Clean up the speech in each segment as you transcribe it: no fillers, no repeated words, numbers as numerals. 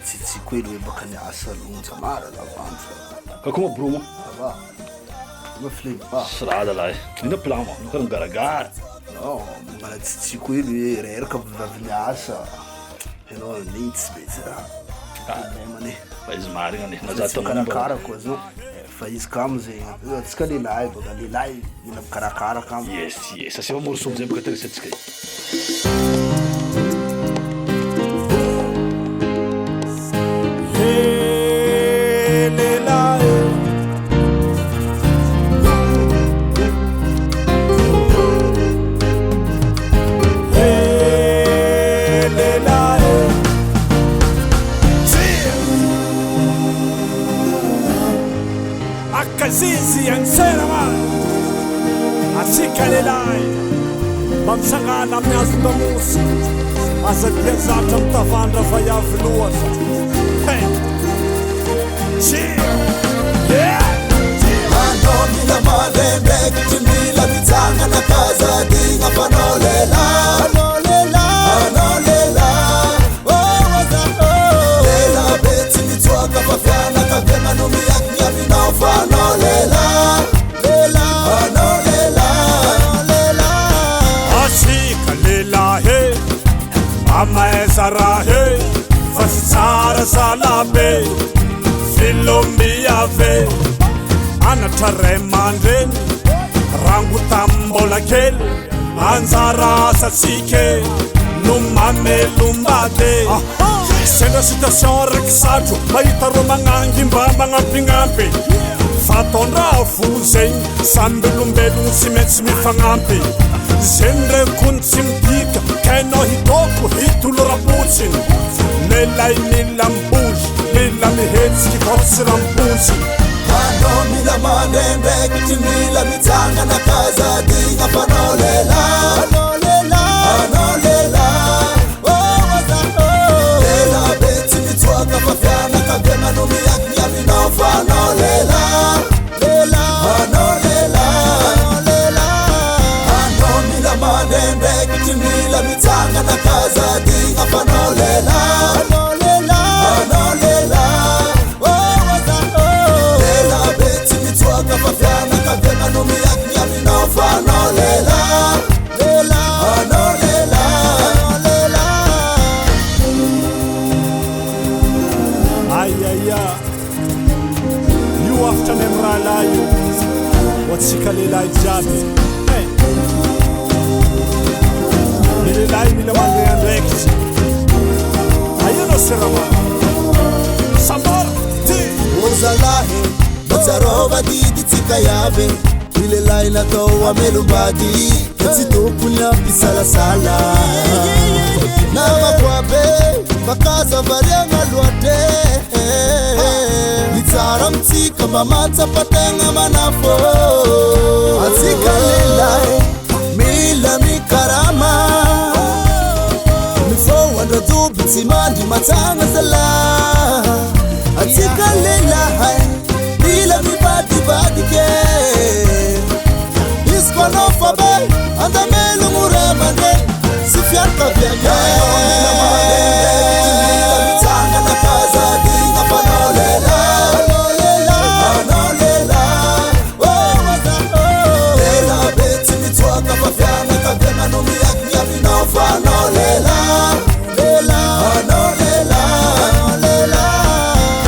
Tsitsiko elo hoe baka niasa lonja mara lavandro. Kako bro mo? Va. Ma flip pa. Srada lai. Ina plamo, nunca não garagara. No, mara tsitsiko elo hoe reraka vavy niasa. Ianao nitsy be zara. Mane. Fa izy marina ne, Nazata karakara koa zao. Fa izy kamo zegny. Atsika lehilahy baka lehilahy mila mikarakara kamo. Yes, yes. Asiva morso amizay baka teresantsika. Zizi ang seraman asika lehilahy mampisangana amin'ny azo tamosi aza dia zatra mitavandra fa iavy loatra anao mila mandraindraikitry mila mitsangana kazadigna fanao lehilahy anao lehilahy lehilahy be tsy mitsoaka fa fianakaviana no miakiny aminao fanao lehilahy anao lehilahy asika lehilahy amaeza rahe fa tsy tsara zalabe filomiave anatra ray mandreny rango tamimbola kely anjara asatsike no mamelombade sendra citation raiky satro mahita ro magnangy mba magnampignampy fataondraha vo zegny sambyolombelogno tsy maintsy mifagnampy zegny rekony tsy midika kainao hitoko hitolo rapotsiny lelay mila mibozy mila mihetsiky kao tsy rampontsy anao mila mandraindraikitry mila mitsangana kazadigna fanao lehilahy anao lehilahy lehilahy be tsy mitsoaka fa fianakaviana no miakiny aminao fanao lehilahy anao lehilahy anao mila mandraindraikitry mila mitsangana kazadigna fanao lehilahy anao lehilahy lehilahy be tsy mitsoaka fa fianakaviana no miakiny aminao fanao lehilahy anao ayaya io afatra ny amin'ny raha lahy io ho atsika lehilahy jiaby ny lehilahy mila mandeha andraikitsy aionao seramana samara ty ozalahy matsarova diditsika iaby ny lehilahy natao amelombady ka tsy tokony ampisalasala namakoabe makaza variagna loatre ny tsara mitsika mba matsapategna manafo atsika lehilahy mila mikarama mifoandrajoby tsy mandry matsagna zala atsika lehilahy mila mibadibadike izy ko anao fa be andamelogno ray aman-dreny sy fianakaviana mila mitsangana kazadigna fanao lehilahy anao lehilahy lehilahy be tsy mitsoaka fa fianakaviana no miakiny aminao fanao lehilahy anao lehilahy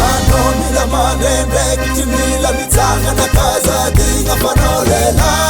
anao mila mandraindraikitry mila mitsangana kazadigna fanao lehilahy